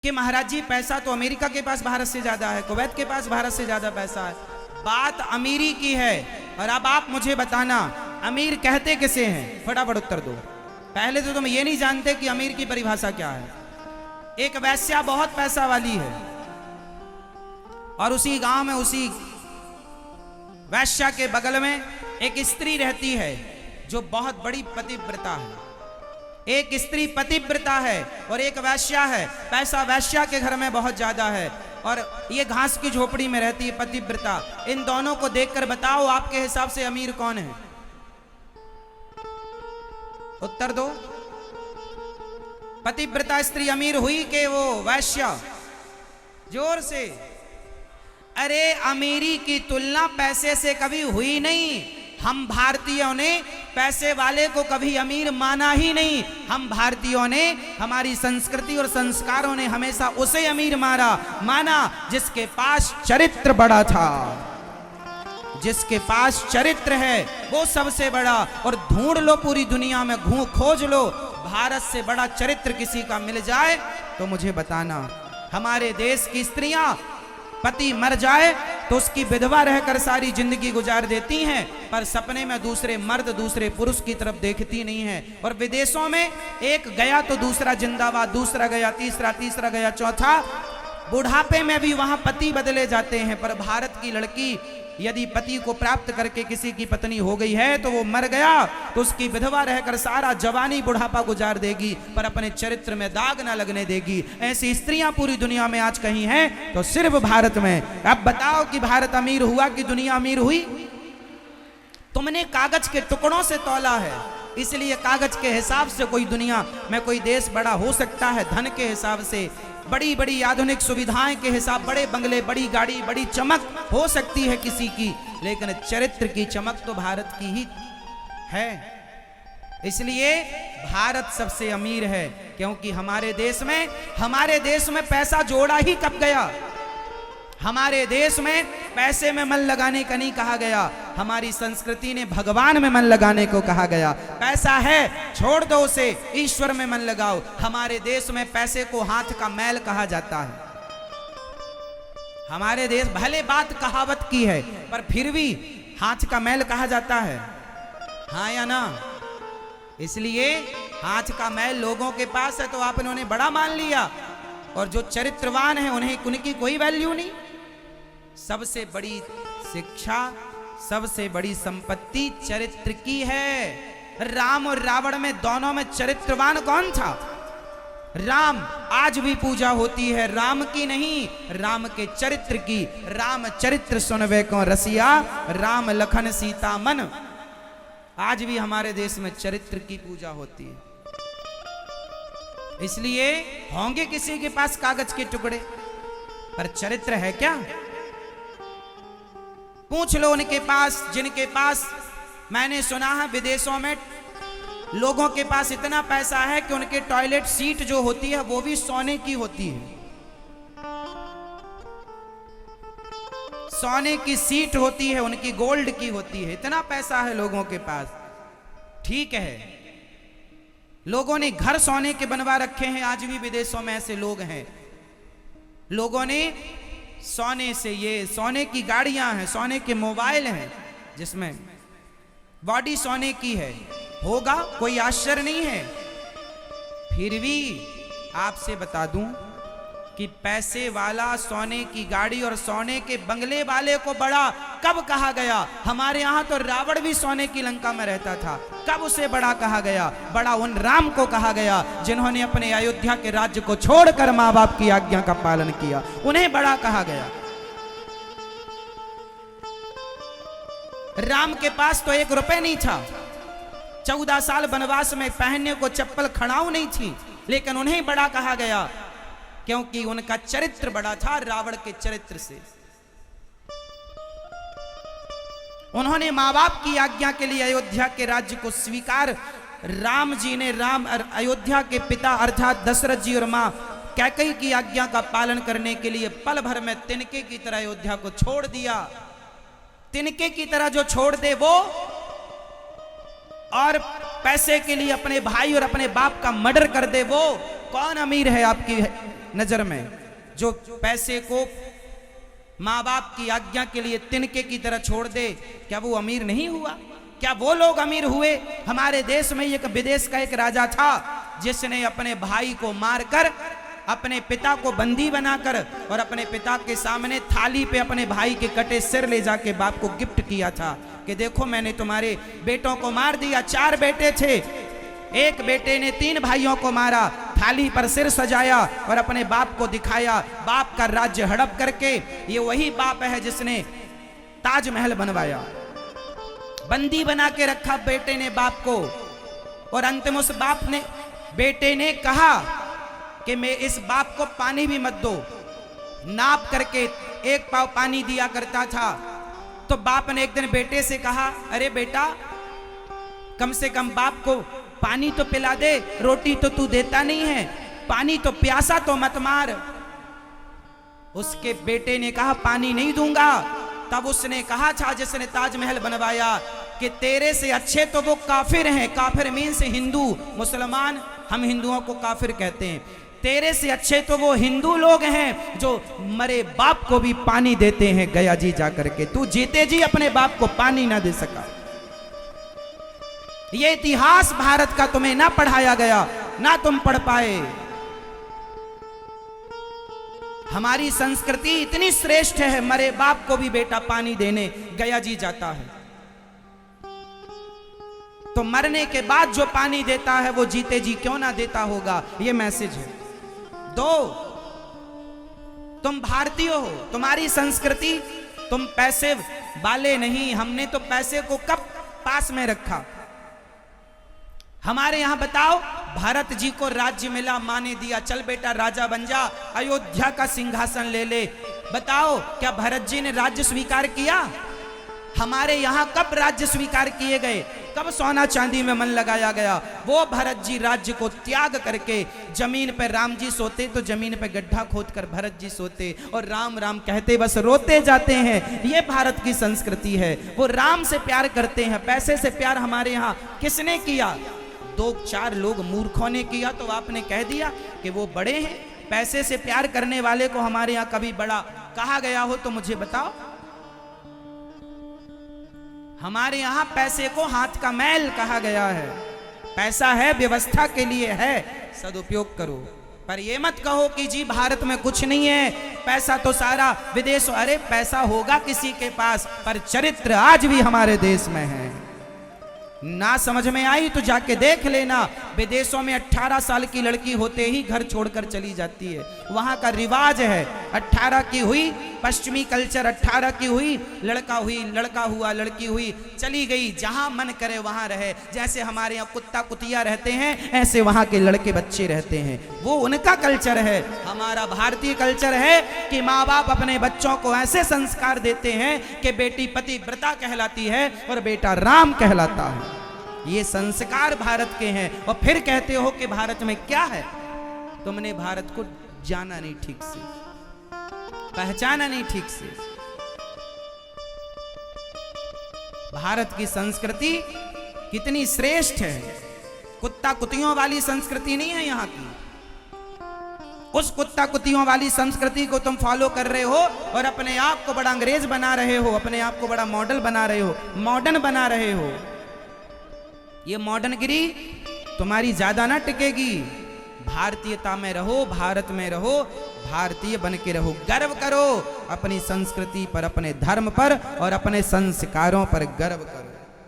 कि महाराज जी पैसा तो अमेरिका के पास भारत से ज्यादा है, कुवैत के पास भारत से ज्यादा पैसा है। बात अमीरी की है। और अब आप मुझे बताना अमीर कहते किसे हैं, फटाफट उत्तर दो। पहले तो तुम ये नहीं जानते कि अमीर की परिभाषा क्या है। एक वैश्या बहुत पैसा वाली है और उसी गांव में उसी वैश्या के बगल में एक स्त्री रहती है जो बहुत बड़ी पतिव्रता है। एक स्त्री पतिव्रता है और एक वैश्या है। पैसा वैश्या के घर में बहुत ज्यादा है और ये घास की झोपड़ी में रहती है पतिव्रता। इन दोनों को देखकर बताओ आपके हिसाब से अमीर कौन है? उत्तर दो। पतिव्रता स्त्री अमीर हुई कि वो वैश्या? जोर से। अरे अमीरी की तुलना पैसे से कभी हुई नहीं। हम भारतीयों ने पैसे वाले को कभी अमीर माना ही नहीं। हम भारतीयों ने, हमारी संस्कृति और संस्कारों ने हमेशा उसे अमीर माना जिसके पास चरित्र बड़ा था। जिसके पास चरित्र है वो सबसे बड़ा। और ढूंढ लो पूरी दुनिया में, खोज लो, भारत से बड़ा चरित्र किसी का मिल जाए तो मुझे बताना। हमारे देश की स्त्रियां पति मर जाए तो उसकी विधवा रहकर सारी जिंदगी गुजार देती हैं, पर सपने में दूसरे मर्द, दूसरे पुरुष की तरफ देखती नहीं है। और विदेशों में एक गया तो दूसरा जिंदाबाद, दूसरा गया, तीसरा गया, चौथा। बुढ़ापे में भी वहां पति बदले जाते हैं। पर भारत की लड़की यदि पति को प्राप्त करके किसी की पत्नी हो गई है तो वो मर गया तो उसकी विधवा रहकर सारा जवानी बुढ़ापा गुजार देगी, पर अपने चरित्र में दाग ना लगने देगी। ऐसी स्त्रियां पूरी दुनिया में आज कहीं हैं तो सिर्फ भारत में। अब बताओ कि भारत अमीर हुआ कि दुनिया अमीर हुई? तुमने कागज के टुकड़ों से तौला है, इसलिए कागज के हिसाब से कोई दुनिया में कोई देश बड़ा हो सकता है। धन के हिसाब से, बड़ी बड़ी आधुनिक सुविधाएं के हिसाब, बड़े बंगले, बड़ी गाड़ी, बड़ी चमक हो सकती है किसी की, लेकिन चरित्र की चमक तो भारत की ही है। इसलिए भारत सबसे अमीर है, क्योंकि हमारे देश में पैसा जोड़ा ही कब गया? हमारे देश में पैसे में मन लगाने का नहीं कहा गया। हमारी संस्कृति ने भगवान में मन लगाने को कहा गया। पैसा है, छोड़ दो उसे, ईश्वर में मन लगाओ। हमारे देश में पैसे को हाथ का मैल कहा जाता है। हमारे देश भले बात कहावत की है पर फिर भी हाथ का मैल कहा जाता है, हाँ या ना? इसलिए हाथ का मैल लोगों के पास है तो आप इन्होंने बड़ा मान लिया, और जो चरित्रवान है उनकी कोई वैल्यू नहीं। सबसे बड़ी शिक्षा, सबसे बड़ी संपत्ति चरित्र की है। राम और रावण में, दोनों में चरित्रवान कौन था? राम। आज भी पूजा होती है राम की नहीं, राम के चरित्र की। राम चरित्र सुनवे को रसिया, राम लखन सीता मन। आज भी हमारे देश में चरित्र की पूजा होती है। इसलिए होंगे किसी के पास कागज के टुकड़े, पर चरित्र है क्या? पूछ लो उनके पास जिनके पास, मैंने सुना है विदेशों में लोगों के पास इतना पैसा है कि उनके टॉयलेट सीट जो होती है वो भी सोने की होती है। सोने की सीट होती है उनकी, गोल्ड की होती है। इतना पैसा है लोगों के पास। ठीक है, लोगों ने घर सोने के बनवा रखे हैं। आज भी विदेशों में ऐसे लोग हैं, लोगों ने सोने से, ये सोने की गाड़ियां हैं, सोने के मोबाइल हैं जिसमें बॉडी सोने की है। होगा, कोई आश्चर्य नहीं है। फिर भी आपसे बता दूं कि पैसे वाला सोने की गाड़ी और सोने के बंगले वाले को बड़ा कब कहा गया? हमारे यहाँ तो रावण भी सोने की लंका में रहता था। कब उसे बड़ा कहा गया? बड़ा उन राम को कहा गया जिन्होंने अपने अयोध्या के राज्य को छोड़कर माँ बाप की आज्ञा का पालन किया, उन्हें बड़ा कहा गया। राम के पास तो 1 रुपए नहीं था। 14 साल वनवास में पहनने को चप्पल खड़ाऊ नहीं थी, लेकिन उन्हें बड़ा कहा गया क्योंकि उनका चरित्र बड़ा था रावण के चरित्र से। उन्होंने माँ बाप की आज्ञा के लिए अयोध्या के राज्य को स्वीकार, राम जी ने, अयोध्या के पिता अर्थात दशरथ जी और माँ कैकेयी की आज्ञा का पालन करने के लिए पल भर में तिनके की तरह अयोध्या को छोड़ दिया। तिनके की तरह जो छोड़ दे वो, और पैसे के लिए अपने भाई और अपने बाप का मर्डर कर दे वो, कौन अमीर है आपकी नजर में, जो पैसे को माँ बाप की आज्ञा के लिए तिनके की तरह छोड़ दे, क्या वो अमीर नहीं हुआ? क्या वो लोग अमीर हुए? हमारे देश में एक विदेश का एक राजा था जिसने अपने भाई को मारकर अपने पिता को बंदी बनाकर और अपने पिता के सामने थाली पे अपने भाई के कटे सिर ले जाके बाप को गिफ्ट किया था कि देखो मैंने तुम्हारे बेटों को मार दिया। 4 बेटे थे, एक बेटे ने 3 भाइयों को मारा, थाली पर सिर सजाया और अपने बाप को दिखाया, बाप का राज्य हड़प करके। ये वही बाप है जिसने ताजमहल बनवाया, बंदी बना के रखा बेटे ने बाप को। और अंतिम उस बाप ने, बेटे ने कहा कि मैं इस बाप को पानी भी मत दो, नाप करके 1 पाव पानी दिया करता था। तो बाप ने एक दिन बेटे से कहा, अरे बेटा कम से कम बाप को पानी तो पिला दे, रोटी तो तू देता नहीं है, पानी तो प्यासा तो मत मार। उसके बेटे ने कहा पानी नहीं दूंगा। तब उसने कहा था जिसने ताजमहल बनवाया कि तेरे से अच्छे तो वो काफिर हैं, काफिर मीन्स हिंदू मुसलमान, हम हिंदुओं को काफिर कहते हैं, तेरे से अच्छे तो वो हिंदू लोग हैं जो मरे बाप को भी पानी देते हैं गया जी जाकर के। तू जीते जी अपने बाप को पानी ना दे सका। ये इतिहास भारत का तुम्हें ना पढ़ाया गया, ना तुम पढ़ पाए। हमारी संस्कृति इतनी श्रेष्ठ है, मरे बाप को भी बेटा पानी देने गया जी जाता है। तो मरने के बाद जो पानी देता है वो जीते जी क्यों ना देता होगा? ये मैसेज है। दो, तुम भारतीय हो, तुम्हारी संस्कृति, तुम पैसे वाले नहीं। हमने तो पैसे को कब पास में रखा? हमारे यहां बताओ, भरत जी को राज्य मिला, माँ ने दिया, चल बेटा राजा बन जा, अयोध्या का सिंहासन ले ले। बताओ क्या भरत जी ने राज्य स्वीकार किया? हमारे यहां कब राज्य स्वीकार किए गए? कब सोना चांदी में मन लगाया गया? वो भरत जी राज्य को त्याग करके जमीन पर, राम जी सोते तो जमीन पर गड्ढा खोदकर भरत जी सोते और राम राम कहते बस रोते जाते हैं। ये भारत की संस्कृति है। वो राम से प्यार करते हैं। पैसे से प्यार हमारे यहाँ किसने किया? 2-4 लोग मूर्खों ने किया। तो आपने कह दिया कि वो बड़े हैं। पैसे से प्यार करने वाले को हमारे यहाँ कभी बड़ा कहा गया हो तो मुझे बताओ। हमारे यहां पैसे को हाथ का मैल कहा गया है। पैसा है, व्यवस्था के लिए है, सदुपयोग करो। पर ये मत कहो कि जी भारत में कुछ नहीं है, पैसा तो सारा विदेश। अरे पैसा होगा किसी के पास, पर चरित्र आज भी हमारे देश में है। ना समझ में आई तो जाके देख लेना। विदेशों में 18 साल की लड़की होते ही घर छोड़कर चली जाती है। वहां का रिवाज है, 18 की हुई, पश्चिमी कल्चर, 18 की हुई, लड़का हुई, लड़का हुआ, लड़की हुई, चली गई, जहां मन करे वहां रहे। जैसे हमारे यहाँ कुत्ता कुतिया रहते हैं, ऐसे वहां के लड़के बच्चे रहते हैं। वो उनका कल्चर है। हमारा भारतीय कल्चर है कि माँ बाप अपने बच्चों को ऐसे संस्कार देते हैं कि बेटी पतिव्रता कहलाती है और बेटा राम कहलाता है। ये संस्कार भारत के हैं। और फिर कहते हो कि भारत में क्या है? तुमने भारत को जाना नहीं ठीक से, पहचाना नहीं ठीक से। भारत की संस्कृति कितनी श्रेष्ठ है। कुत्ता कुतियों वाली संस्कृति नहीं है यहाँ की। उस कुत्ता कुतियों वाली संस्कृति को तुम फॉलो कर रहे हो और अपने आप को बड़ा अंग्रेज बना रहे हो, अपने आप को बड़ा मॉडल बना रहे हो, मॉडर्न बना रहे हो। ये मॉडर्नगिरी तुम्हारी ज्यादा ना टिकेगी। भारतीयता में रहो, भारत में रहो, भारतीय बन के रहो। गर्व करो अपनी संस्कृति पर, अपने धर्म पर और अपने संस्कारों पर गर्व करो।